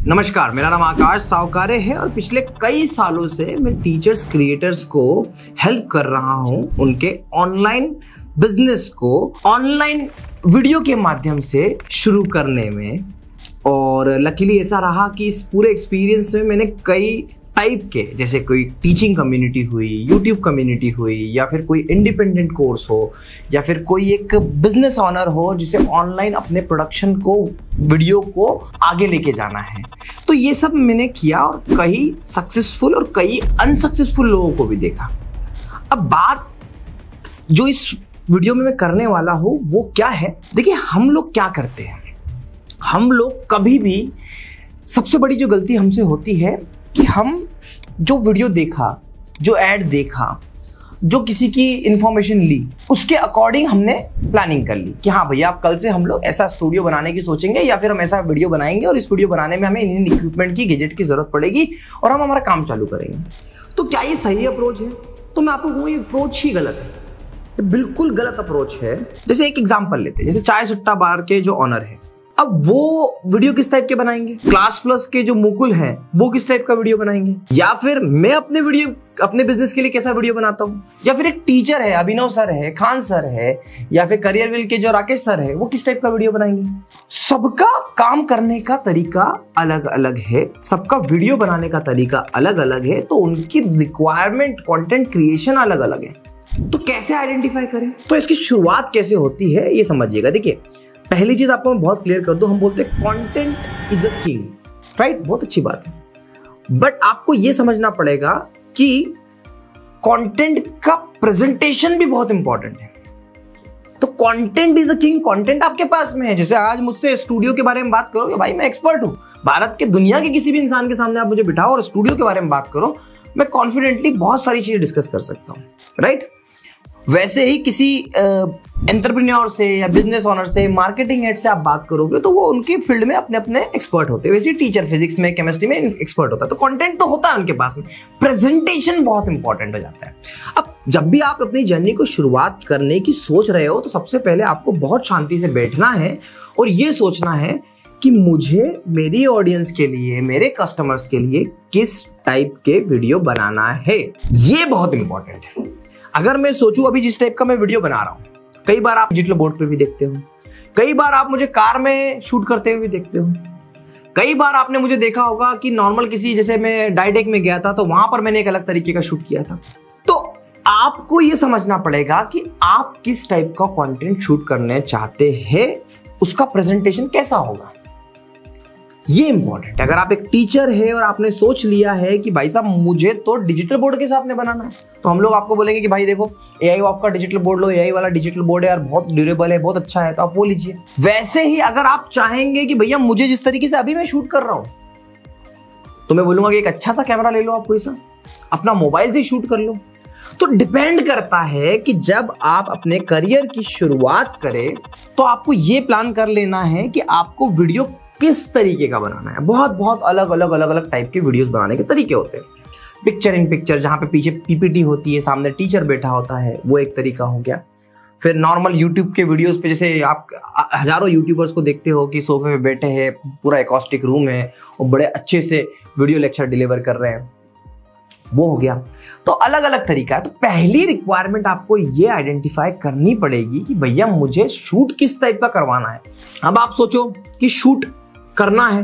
नमस्कार, मेरा नाम आकाश सावकारे है और पिछले कई सालों से मैं टीचर्स क्रिएटर्स को हेल्प कर रहा हूं उनके ऑनलाइन बिजनेस को ऑनलाइन वीडियो के माध्यम से शुरू करने में। और लकीली ऐसा रहा कि इस पूरे एक्सपीरियंस में मैंने कई टाइप के, जैसे कोई टीचिंग कम्युनिटी हुई, यूट्यूब कम्युनिटी हुई, या फिर कोई इंडिपेंडेंट कोर्स हो, या फिर कोई एक बिजनेस ऑनर हो जिसे ऑनलाइन अपने प्रोडक्शन को, वीडियो को आगे लेके जाना है, तो ये सब मैंने किया और कई सक्सेसफुल और कई अनसक्सेसफुल लोगों को भी देखा। अब बात जो इस वीडियो में मैं करने वाला हूं वो क्या है, देखिए हम लोग क्या करते हैं, हम लोग कभी भी, सबसे बड़ी जो गलती हमसे होती है कि हम जो वीडियो देखा, जो ऐड देखा, जो किसी की इंफॉर्मेशन ली, उसके अकॉर्डिंग हमने प्लानिंग कर ली कि हाँ भैया अब कल से हम लोग ऐसा स्टूडियो बनाने की सोचेंगे या फिर हम ऐसा वीडियो बनाएंगे और इस वीडियो बनाने में हमें इन इक्विपमेंट की, गैजेट की जरूरत पड़ेगी और हम हमारा काम चालू करेंगे। तो क्या ये सही अप्रोच है? तो मैं आपको कहूँ ये अप्रोच ही गलत है, बिल्कुल गलत अप्रोच है। जैसे एक एग्जाम्पल लेते हैं, जैसे चाय सुट्टा बार के जो ऑनर है, अब वो वीडियो किस टाइप के बनाएंगे? क्लास प्लस के जो मुकुल हैं वो किस टाइप का वीडियो बनाएंगे? या फिर मैं अपने बिजनेस के लिए कैसा वीडियो बनाता हूँ? या फिर एक टीचर है, अभिनव सर है, खान सर है, या फिर करियर विल के जो राकेश सर है, वो किस टाइप का वीडियो बनाएंगे? सबका काम करने का तरीका अलग अलग है, सबका वीडियो बनाने का तरीका अलग अलग है, तो उनकी रिक्वायरमेंट, कंटेंट क्रिएशन अलग अलग है। तो कैसे आइडेंटिफाई करें? तो इसकी शुरुआत कैसे होती है ये समझिएगा। देखिए, पहली चीज आपको मैं बहुत क्लियर कर दूं, हम बोलते हैं content is a king, right? बहुत अच्छी बात है, बट आपको यह समझना पड़ेगा कि कंटेंट का प्रेजेंटेशन भी बहुत इंपॉर्टेंट है। तो content is a king, content आपके पास में है। जैसे आज मुझसे स्टूडियो के बारे में बात करोगे, भाई मैं एक्सपर्ट हूं, भारत के, दुनिया के किसी भी इंसान के सामने आप मुझे बिठाओ और स्टूडियो के बारे में बात करो, मैं कॉन्फिडेंटली बहुत सारी चीजें डिस्कस कर सकता हूं, राइट? वैसे ही किसी एंटरप्रेन्योर से या बिजनेस ऑनर से, मार्केटिंग हेड से आप बात करोगे तो वो उनके फील्ड में अपने अपने एक्सपर्ट होते हैं। वैसे ही टीचर फिजिक्स में, केमिस्ट्री में एक्सपर्ट होता है, तो कंटेंट तो होता है उनके पास में, प्रेजेंटेशन बहुत इंपॉर्टेंट हो जाता है। अब जब भी आप अपनी जर्नी को शुरुआत करने की सोच रहे हो तो सबसे पहले आपको बहुत शांति से बैठना है और ये सोचना है कि मुझे मेरी ऑडियंस के लिए, मेरे कस्टमर्स के लिए किस टाइप के वीडियो बनाना है। ये बहुत इंपॉर्टेंट है। अगर मैं सोचूं अभी जिस टाइप का मैं वीडियो बना रहा हूं, कई बार आप डिजिटल बोर्ड पे भी देखते हो, कई बार आप मुझे कार में शूट करते हुए देखते हो, कई बार आपने मुझे देखा होगा कि नॉर्मल किसी, जैसे मैं डाइडेक में गया था तो वहां पर मैंने एक अलग तरीके का शूट किया था। तो आपको यह समझना पड़ेगा कि आप किस टाइप का कंटेंट शूट करने चाहते हैं, उसका प्रेजेंटेशन कैसा होगा, ये इंपॉर्टेंट है। अगर आप एक टीचर है और आपने सोच लिया है कि भाई साहब मुझे तो डिजिटल बोर्ड के साथ में बनाना है, तो हम लोग आपको बोलेंगे कि भाई देखो एआई ऑफ का डिजिटल बोर्ड लो, एआई वाला डिजिटल बोर्ड है यार, बहुत ड्यूरेबल है, बहुत अच्छा है, तो आप वो लीजिए। वैसे ही अगर आप चाहेंगे कि भैया मुझे जिस तरीके से अभी मैं शूट कर रहा हूं, तो मैं बोलूंगा कि एक अच्छा सा कैमरा ले लो, आप कोई सा अपना मोबाइल से शूट कर लो। तो डिपेंड करता है कि जब आप अपने करियर की शुरुआत करें तो आपको ये प्लान कर लेना है कि आपको वीडियो किस तरीके का बनाना है। बहुत अलग अलग टाइप के वीडियोस बनाने के तरीके होते हैं। पिक्चर इन पिक्चर, जहां पे पीछे पीपीटी होती है, सामने टीचर बैठा होता है, वो एक तरीका हो गया। फिर नॉर्मल यूट्यूब के वीडियोस पे, जैसे आप हजारों यूट्यूबर्स को देखते हो कि सोफे पे बैठे हैं, पूरा एकॉस्टिक रूम है और बड़े अच्छे से वीडियो लेक्चर डिलीवर कर रहे हैं, वो हो गया। तो अलग अलग तरीका है। तो पहली रिक्वायरमेंट आपको ये आइडेंटिफाई करनी पड़ेगी कि भैया मुझे शूट किस टाइप का करवाना है। अब आप सोचो कि शूट करना है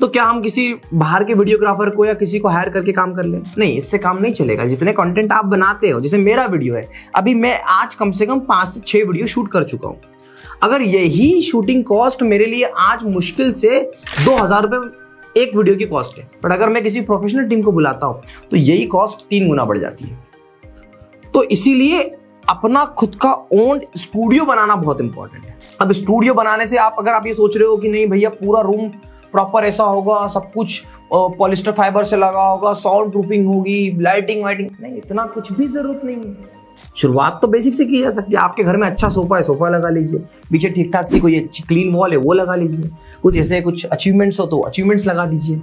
तो क्या हम किसी बाहर के वीडियोग्राफर को या किसी को हायर करके काम कर लें? नहीं, इससे काम नहीं चलेगा। जितने कंटेंट आप बनाते हो, जैसे मेरा वीडियो है, अभी मैं आज कम से कम 5 से 6 वीडियो शूट कर चुका हूं। अगर यही शूटिंग कॉस्ट मेरे लिए आज मुश्किल से 2000 रुपए एक वीडियो की कॉस्ट है, बट अगर मैं किसी प्रोफेशनल टीम को बुलाता हूं तो यही कॉस्ट 3 गुना बढ़ जाती है। तो इसीलिए अपना खुद का ओन स्टूडियो बनाना बहुत इंपॉर्टेंट है। अब स्टूडियो बनाने से अगर आप ये सोच रहे हो कि नहीं भैया पूरा रूम प्रॉपर ऐसा होगा, सब कुछ पॉलिस्टर फाइबर से लगा होगा, साउंड प्रूफिंग होगी, लाइटिंग वाइटिंग, नहीं, इतना कुछ भी जरूरत नहीं है। शुरुआत तो बेसिक से की जा सकती है। आपके घर में अच्छा सोफा है, सोफा लगा लीजिए, पीछे ठीक ठाक सी कोई अच्छी क्लीन वॉल है, वो लगा लीजिए, कुछ ऐसे कुछ अचीवमेंट्स हो तो अचीवमेंट्स लगा दीजिए।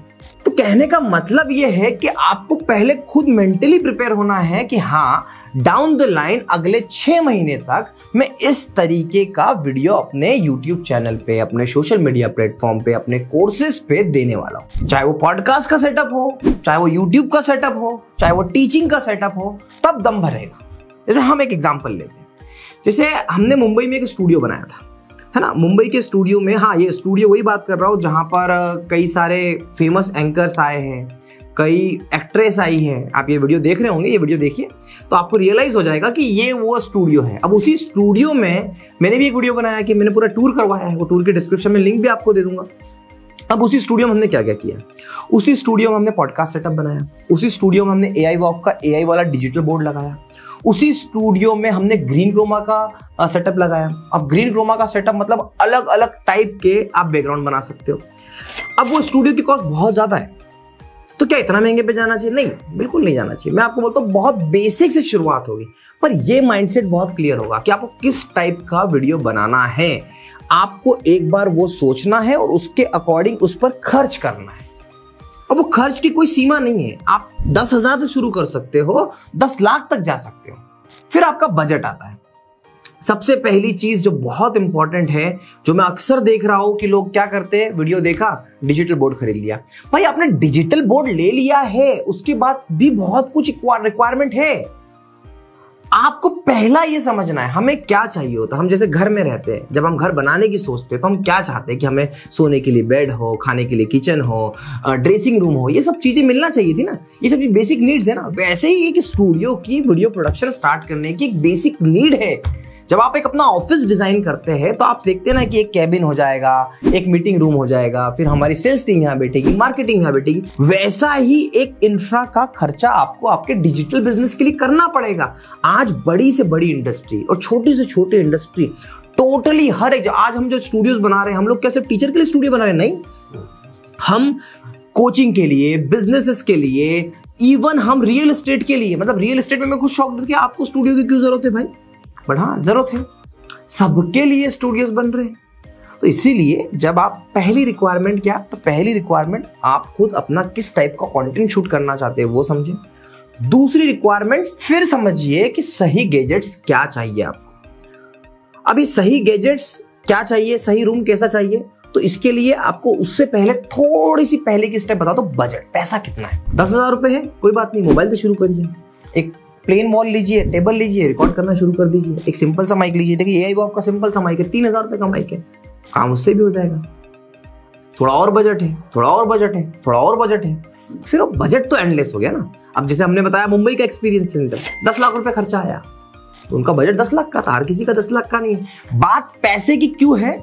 तो कहने का मतलब ये है कि आपको पहले खुद मेंटली प्रिपेयर होना है कि हाँ डाउन द लाइन अगले 6 महीने तक मैं इस तरीके का वीडियो अपने YouTube चैनल पे, अपने सोशल मीडिया प्लेटफॉर्म पे, अपने कोर्सेज पे देने वाला हूं। चाहे वो पॉडकास्ट का सेटअप हो, चाहे वो YouTube का सेटअप हो, चाहे वो टीचिंग का सेटअप हो, तब दम भरेगा। जैसे हम एक एग्जांपल लेते हैं, जैसे हमने मुंबई में एक स्टूडियो बनाया था, है ना। मुंबई के स्टूडियो में, हाँ ये स्टूडियो वही बात कर रहा हूँ जहां पर कई सारे फेमस एंकर्स आए हैं, कई एक्ट्रेस आई हैं। आप ये वीडियो देख रहे होंगे, ये वीडियो देखिए तो आपको रियलाइज हो जाएगा कि ये वो स्टूडियो है। अब उसी स्टूडियो में मैंने भी एक वीडियो बनाया कि मैंने पूरा टूर करवाया है, वो टूर के डिस्क्रिप्शन में लिंक भी आपको दे दूंगा। अब उसी स्टूडियो में हमने क्या क्या किया, उसी स्टूडियो में हमने पॉडकास्ट सेटअप बनाया, उसी स्टूडियो में हमने AI वॉफ का AI वाला डिजिटल बोर्ड लगाया, उसी स्टूडियो में हमने ग्रीन क्रोमा का सेटअप लगाया। अब ग्रीन क्रोमा का सेटअप मतलब अलग अलग टाइप के आप बैकग्राउंड बना सकते हो। अब वो स्टूडियो की कॉस्ट बहुत ज्यादा है, तो क्या इतना महंगे पे जाना चाहिए? नहीं, बिल्कुल नहीं जाना चाहिए। मैं आपको बोलता हूँ बहुत बेसिक से शुरुआत होगी, पर ये माइंडसेट बहुत क्लियर होगा कि आपको किस टाइप का वीडियो बनाना है। आपको एक बार वो सोचना है और उसके अकॉर्डिंग उस पर खर्च करना है। अब वो खर्च की कोई सीमा नहीं है, आप 10,000 से शुरू कर सकते हो, 10 लाख तक जा सकते हो। फिर आपका बजट आता है। सबसे पहली चीज जो बहुत इंपॉर्टेंट है, जो मैं अक्सर देख रहा हूं कि लोग क्या करते हैं, वीडियो देखा, डिजिटल बोर्ड खरीद लिया। भाई आपने डिजिटल बोर्ड ले लिया है, उसके बाद भी बहुत कुछ रिक्वायरमेंट है। आपको पहला ये समझना है हमें क्या चाहिए होता है। हम जैसे घर में रहते हैं, जब हम घर बनाने की सोचते हैं तो हम क्या चाहते हैं कि हमें सोने के लिए बेड हो, खाने के लिए किचन हो, ड्रेसिंग रूम हो, ये सब चीजें मिलना चाहिए थी ना। ये सब बेसिक नीड्स है ना। वैसे ही एक स्टूडियो की वीडियो प्रोडक्शन स्टार्ट करने की एक बेसिक नीड है। जब आप एक अपना ऑफिस डिजाइन करते हैं तो आप देखते हैं ना कि एक कैबिन हो जाएगा, एक मीटिंग रूम हो जाएगा, फिर हमारी सेल्स टीम यहाँ बैठेगी, मार्केटिंग यहाँ बैठेगी। वैसा ही एक इंफ्रा का खर्चा आपको आपके डिजिटल बिजनेस के लिए करना पड़ेगा। आज बड़ी से बड़ी इंडस्ट्री और छोटी से छोटी इंडस्ट्री टोटली हर एक, आज हम जो स्टूडियोज बना रहे हैं, हम लोग क्या सिर्फ टीचर के लिए स्टूडियो बना रहे हैं? नहीं, हम कोचिंग के लिए, बिजनेसेस के लिए, इवन हम रियल एस्टेट के लिए, मतलब रियल एस्टेट में मैं खुद शॉक्ड कि आपको स्टूडियो की क्यों जरूरत है भाई? बट हाँ जरूरत है, सबके लिए स्टूडियोज बन रहे हैं। तो इसीलिए जब आप पहली रिक्वायरमेंट क्या, तो पहली रिक्वायरमेंट आप खुद अपना किस टाइप का कंटेंट शूट करना चाहते हैं वो समझें। दूसरी रिक्वायरमेंट फिर समझिए कि सही गैजेट्स क्या चाहिए आपको। अभी सही गैजेट्स क्या चाहिए, सही रूम कैसा चाहिए, तो इसके लिए आपको उससे पहले थोड़ी सी पहले की स्टेप बता दो। बजट, पैसा कितना है? 10,000 रुपए है, कोई बात नहीं, मोबाइल से शुरू करिए। एक प्लेन वॉल लीजिए, टेबल लीजिए, रिकॉर्ड करना शुरू कर दीजिए। एक सिंपल सा माइक लीजिए, देखिए AI वॉफ का सिंपल सा माइक है, 3,000 रुपए का माइक है, काम उससे भी हो जाएगा। थोड़ा और बजट है, थोड़ा और बजट है, थोड़ा और बजट है, फिर वो बजट तो एंडलेस हो गया ना। अब जैसे हमने बताया मुंबई का एक्सपीरियंस सेंटर, 10 लाख रुपए खर्चा आया, तो उनका बजट 10 लाख का था, हर किसी का 10 लाख का नहीं है। बात पैसे की क्यों है?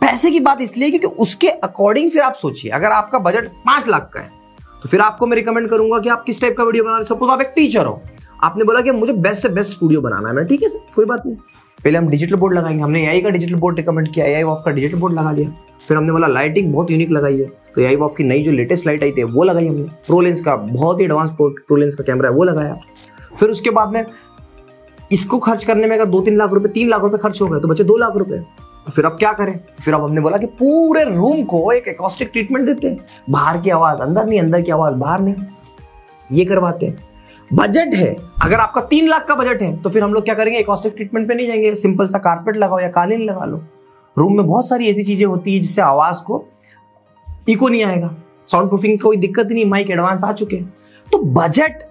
पैसे की बात इसलिए क्योंकि उसके अकॉर्डिंग फिर आप सोचिए। अगर आपका बजट 5 लाख का है तो फिर आपको मैं रिकमेंड करूंगा कि आप किस टाइप का वीडियो बना रहे। सपोज आप एक टीचर हो, आपने बोला कि मुझे बेस्ट से बेस्ट स्टूडियो बनाना है। मैं ठीक है सर, कोई बात नहीं, पहले हम डिजिटल बोर्ड लगाएंगे। हमने AI का डिजिटल बोर्ड रिकमेंड किया, AI वॉफ का डिजिटल बोर्ड लगा लिया। फिर हमने बोला लाइटिंग बहुत यूनिक लगाई है, तो AI वॉफ की नई जो लेटेस्ट लाइट आई थी वो लगाई हमने। प्रो लेंस का बहुत ही एडवांस प्रो लेंस का कैमरा है वो लगाया। फिर उसके बाद में इसको खर्च करने में अगर 2-3 लाख रुपए, 3 लाख रुपए खर्च हो गए तो बचे 2 लाख रुपए। तो फिर अब क्या करें? फिर अब हमने बोला कि पूरे रूम को एक एकॉस्टिक ट्रीटमेंट देते हैं, बाहर की आवाज अंदर नहीं, अंदर की आवाज बाहर नहीं, ये करवाते हैं। बजट है, अगर आपका 3 लाख का बजट है तो फिर हम लोग क्या करेंगे, एकॉस्टिक ट्रीटमेंट पे नहीं जाएंगे, सिंपल सा कारपेट लगाओ या कालीन लगा लो। रूम में बहुत सारी ऐसी चीजें होती है जिससे आवाज को इको नहीं आएगा, साउंड प्रूफिंग कोई दिक्कत नहीं, माइक एडवांस आ चुके हैं। तो बजट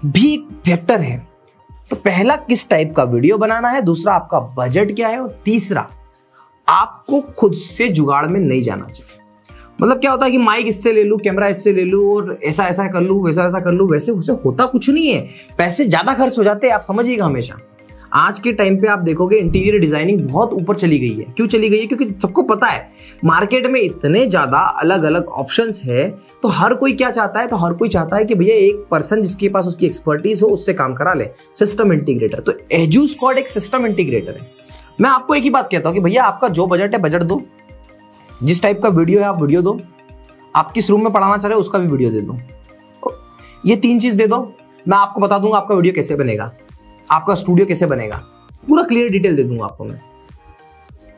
भी एक फैक्टर है। तो पहला किस टाइप का वीडियो बनाना है, दूसरा आपका बजट क्या है, और तीसरा आपको खुद से जुगाड़ में नहीं जाना चाहिए। मतलब क्या होता है कि माइक इससे ले लूं, कैमरा इससे ले लूं और ऐसा ऐसा कर लूं, वैसा ऐसा कर लूं, वैसे उसे होता कुछ नहीं है, पैसे ज्यादा खर्च हो जाते हैं। आप समझिएगा हमेशा आज के टाइम पे आप देखोगे इंटीरियर डिजाइनिंग बहुत ऊपर चली गई है। क्यों चली गई है? क्योंकि सबको पता है मार्केट में इतने ज्यादा अलग अलग ऑप्शंस है, तो हर कोई क्या चाहता है, तो हर कोई चाहता है कि भैया एक पर्सन जिसके पास उसकी एक्सपर्टीज हो उससे काम करा ले, सिस्टम इंटीग्रेटर। तो एजुस्क्वाड एक सिस्टम इंटीग्रेटर है। मैं आपको एक ही बात कहता हूं कि भैया आपका जो बजट है बजट दो, जिस टाइप का वीडियो है आप वीडियो दो, आप किस रूम में पढ़ाना चाह रहे हो उसका भी वीडियो दे दो, ये 3 चीज दे दो। मैं आपको बता दूंगा आपका वीडियो कैसे बनेगा, आपका स्टूडियो कैसे बनेगा, पूरा क्लियर डिटेल दे दूंगा आपको मैं।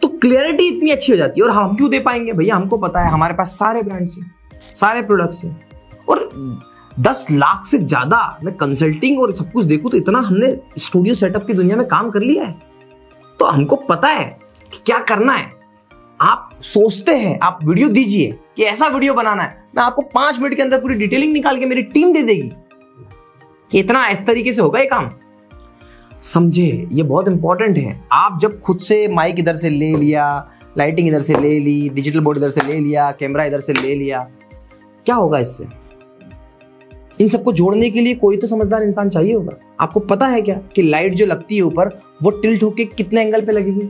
तो क्लियरिटी इतनी अच्छी हो जाती है। और हम क्यों दे पाएंगे भैया? हमको पता है, हमारे पास सारे ब्रांड्स हैं, सारे प्रोडक्ट्स हैं, और 10 लाख से ज्यादा मैं कंसल्टिंग और सब कुछ देखूं तो इतना हमने स्टूडियो सेटअप की दुनिया में काम कर लिया है, तो हमको पता है कि क्या करना है। आप सोचते हैं, आप वीडियो दीजिए कि ऐसा वीडियो बनाना है, मैं आपको 5 मिनट के अंदर पूरी डिटेलिंग निकाल के मेरी टीम दे देगी कि इतना इस तरीके से होगा ये काम। समझे, ये बहुत इंपॉर्टेंट है। आप जब खुद से माइक इधर से ले लिया, लाइटिंग इधर से ले ली, डिजिटल बोर्ड इधर से ले लिया, कैमरा इधर से ले लिया, क्या होगा इससे? इन सबको जोड़ने के लिए कोई तो समझदार इंसान चाहिए होगा। आपको पता है क्या कि लाइट जो लगती है ऊपर वो टिल्ट होके कितने एंगल पे लगेगी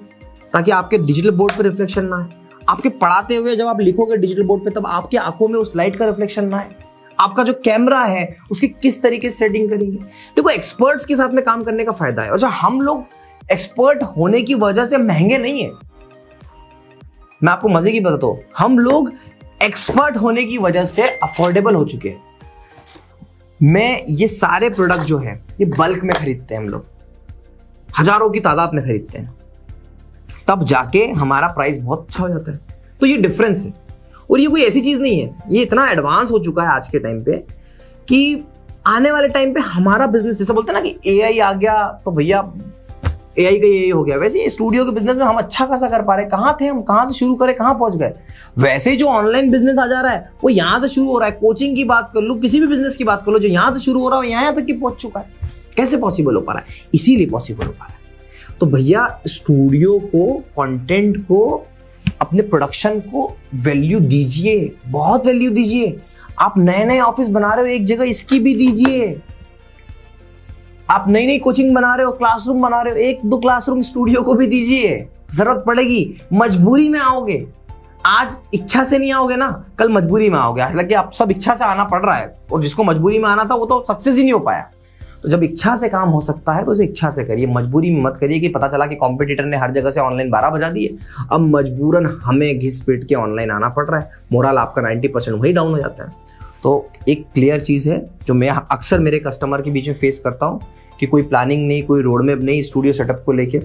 ताकि आपके डिजिटल बोर्ड पे रिफ्लेक्शन ना आए। आपके पढ़ाते हुए जब आप लिखोगे डिजिटल बोर्ड पे तब आपकी आंखों में उस लाइट का रिफ्लेक्शन ना आए। आपका जो कैमरा है उसकी किस तरीके से सेटिंग करेंगे। देखो, एक्सपर्ट्स के साथ में काम करने का फायदा है। और जब हम लोग एक्सपर्ट होने की वजह से महंगे नहीं है, मैं आपको मजे की बताता हूं, हम लोग एक्सपर्ट होने की वजह से अफोर्डेबल हो चुके हैं। मैं ये सारे प्रोडक्ट जो है ये बल्क में खरीदते हैं, हम लोग हजारों की तादाद में खरीदते हैं, तब जाके हमारा प्राइस बहुत अच्छा हो जाता है। तो ये डिफरेंस है। और ये कोई ऐसी चीज नहीं है, ये इतना एडवांस हो चुका है आज के टाइम पे कि आने वाले टाइम पे हमारा बिजनेस, जैसे बोलते हैं ना कि एआई आ गया तो भैया एआई का यही हो गया, वैसे स्टूडियो के बिजनेस में हम अच्छा खासा कर पा रहे हैं। कहाँ थे हम, कहाँ से शुरू करें, कहाँ पहुंच गए। वैसे जो ऑनलाइन बिजनेस आ जा रहा है वो यहाँ से शुरू हो रहा है। कोचिंग की बात कर लो, किसी भी बिजनेस की बात कर लो, जो यहाँ से शुरू हो रहा है यहाँ तक की पहुंच चुका है। कैसे पॉसिबल हो पा रहा है? इसीलिए पॉसिबल हो पा रहा है। तो भैया स्टूडियो को, कंटेंट को, अपने प्रोडक्शन को वैल्यू दीजिए, बहुत वैल्यू दीजिए। आप नए नए ऑफिस बना रहे हो एक जगह, इसकी भी दीजिए। आप नई नई कोचिंग बना रहे हो, क्लासरूम बना रहे हो, 1-2 क्लासरूम स्टूडियो को भी दीजिए। जरूरत पड़ेगी, मजबूरी में आओगे। आज इच्छा से नहीं आओगे ना, कल मजबूरी में आओगे। हालांकि आप सब इच्छा से आना पड़ रहा है, और जिसको मजबूरी में आना था वो तो सक्सेस ही नहीं हो पाया। तो जब इच्छा से काम हो सकता है तो उसे इच्छा से करिए, मजबूरी में मत करिए कि पता चला कि कॉम्पिटिटर ने हर जगह से ऑनलाइन 12 बजा दिए, अब मजबूरन हमें घिस पीट के ऑनलाइन आना पड़ रहा है। मोरल आपका 90% वही डाउन हो जाता है। तो एक क्लियर चीज़ है जो मैं अक्सर मेरे कस्टमर के बीच में फेस करता हूँ कि कोई प्लानिंग नहीं, कोई रोड मैप नहीं, स्टूडियो सेटअप को लेके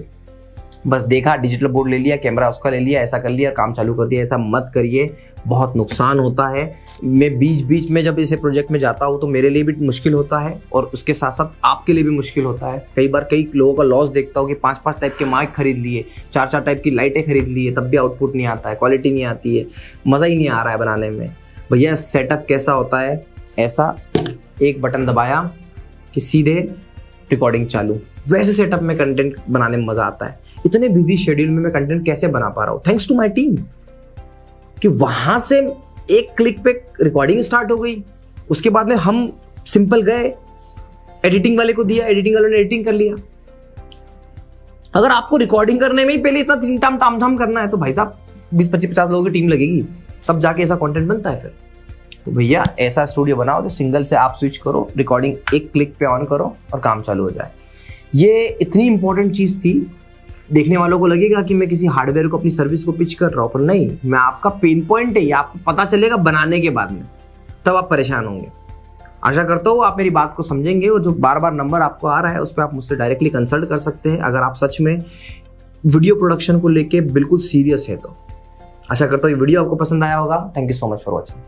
बस देखा, डिजिटल बोर्ड ले लिया, कैमरा उसका ले लिया, ऐसा कर लिया, काम चालू कर दिया। ऐसा मत करिए, बहुत नुकसान होता है। मैं बीच बीच में जब इसे प्रोजेक्ट में जाता हूँ तो मेरे लिए भी मुश्किल होता है और उसके साथ साथ आपके लिए भी मुश्किल होता है। कई बार कई लोगों का लॉस देखता हूँ कि 5-5 टाइप के माइक खरीद लिए, 4-4 टाइप की लाइटें खरीद लिए, तब भी आउटपुट नहीं आता है, क्वालिटी नहीं आती है, मज़ा ही नहीं आ रहा है बनाने में। भैया सेटअप कैसा होता है? ऐसा एक बटन दबाया कि सीधे रिकॉर्डिंग चालू। वैसे सेटअप में कंटेंट बनाने में मजा आता है। इतने बिजी शेड्यूल में मैं कंटेंट कैसे बना पा रहा हूं? थैंक्स टू माय टीम, कि वहां से एक क्लिक पे रिकॉर्डिंग स्टार्ट हो गई। उसके बाद में हम सिंपल गए, एडिटिंग वाले को दिया, एडिटिंग वाले ने एडिटिंग कर लिया। अगर आपको रिकॉर्डिंग करने में ही पहले इतना तीन टाम झाम करना है तो भाई साहब 20-25-50 लोगों की टीम लगेगी, तब जाके ऐसा कंटेंट बनता है। फिर तो भैया ऐसा स्टूडियो बनाओ जो सिंगल से आप स्विच करो, रिकॉर्डिंग एक क्लिक पे ऑन करो और काम चालू हो जाए। ये इतनी इंपॉर्टेंट चीज थी। देखने वालों को लगेगा कि मैं किसी हार्डवेयर को, अपनी सर्विस को पिच कर रहा हूं, पर नहीं, मैं आपका पेन पॉइंट है, ये आपको पता चलेगा बनाने के बाद में, तब आप परेशान होंगे। आशा करता हूँ आप मेरी बात को समझेंगे और जो बार बार नंबर आपको आ रहा है उस पर आप मुझसे डायरेक्टली कंसल्ट कर सकते हैं अगर आप सच में वीडियो प्रोडक्शन को लेके बिल्कुल सीरियस है तो। आशा करता हूँ ये वीडियो आपको पसंद आया होगा। Thank you so much for watching.